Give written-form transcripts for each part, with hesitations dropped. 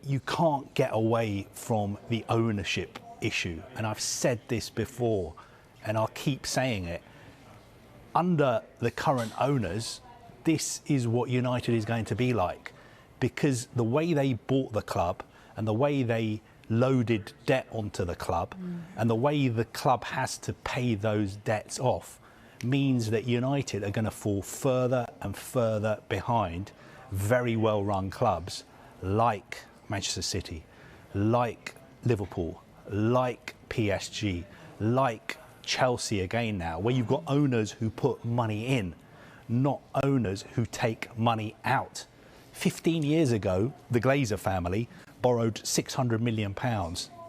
you can't get away from the ownership issue. And I've said this before, and I'll keep saying it. Under the current owners, this is what United is going to be like, because the way they bought the club and the way they loaded debt onto the club and the way the club has to pay those debts off means that United are going to fall further and further behind very well-run clubs like Manchester City, like Liverpool, like PSG, like Chelsea again now, where you've got owners who put money in, not owners who take money out. 15 years ago, the Glazer family borrowed £600 million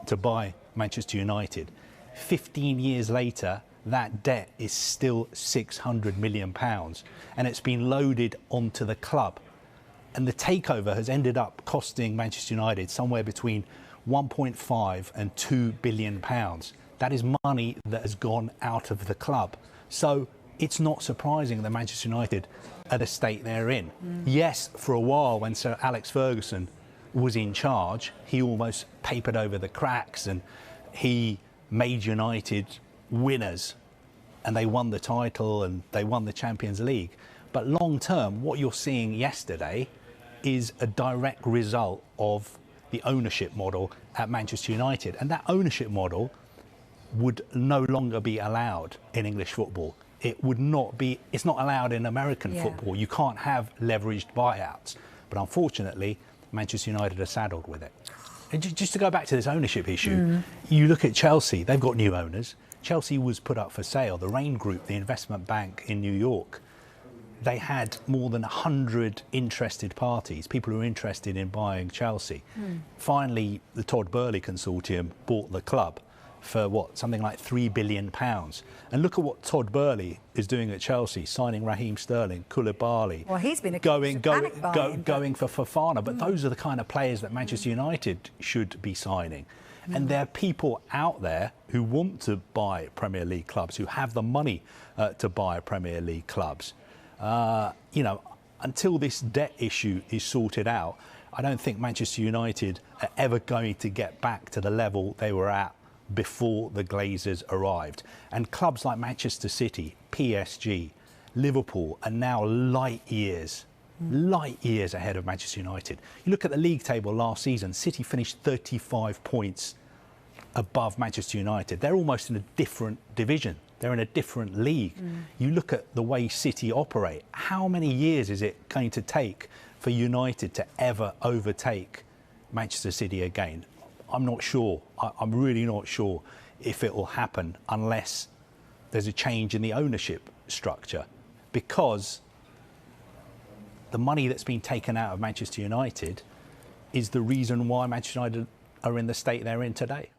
to buy Manchester United. 15 years later, that debt is still £600 million, and it's been loaded onto the club. And the takeover has ended up costing Manchester United somewhere between 1.5 and 2 billion pounds. That is money that has gone out of the club. So it's not surprising that Manchester United are the state they're in. Yes, for a while when Sir Alex Ferguson was in charge, he almost papered over the cracks and he made United winners, and they won the title and they won the Champions League. But long term, what you're seeing yesterday is a direct result of the ownership model at Manchester United. And that ownership model would no longer be allowed in English football. It would not be, it's not allowed in American football. You can't have leveraged buyouts. But unfortunately, Manchester United are saddled with it. And just to go back to this ownership issue, you look at Chelsea, they've got new owners. Chelsea was put up for sale. The Rain Group, the investment bank in New York, they had more than 100 interested parties, people who were interested in buying Chelsea. Finally, the Todd Burley consortium bought the club for what, something like £3 billion. And look at what Todd Burley is doing at Chelsea, signing Raheem Sterling, Koulibaly. Well, he's been going for Fofana. But those are the kind of players that Manchester United should be signing. And there are people out there who want to buy Premier League clubs, who have the money to buy Premier League clubs. You know, until this debt issue is sorted out, I don't think Manchester United are ever going to get back to the level they were at before the Glazers arrived. And clubs like Manchester City, PSG, Liverpool are now light years ahead of Manchester United. You look at the league table last season, City finished 35 points above Manchester United. They're almost in a different division. They're in a different league. You look at the way City operate. How many years is it going to take for United to ever overtake Manchester City again? I'm not sure. I'm really not sure if it will happen unless there's a change in the ownership structure, because the money that's been taken out of Manchester United is the reason why Manchester United are in the state they're in today.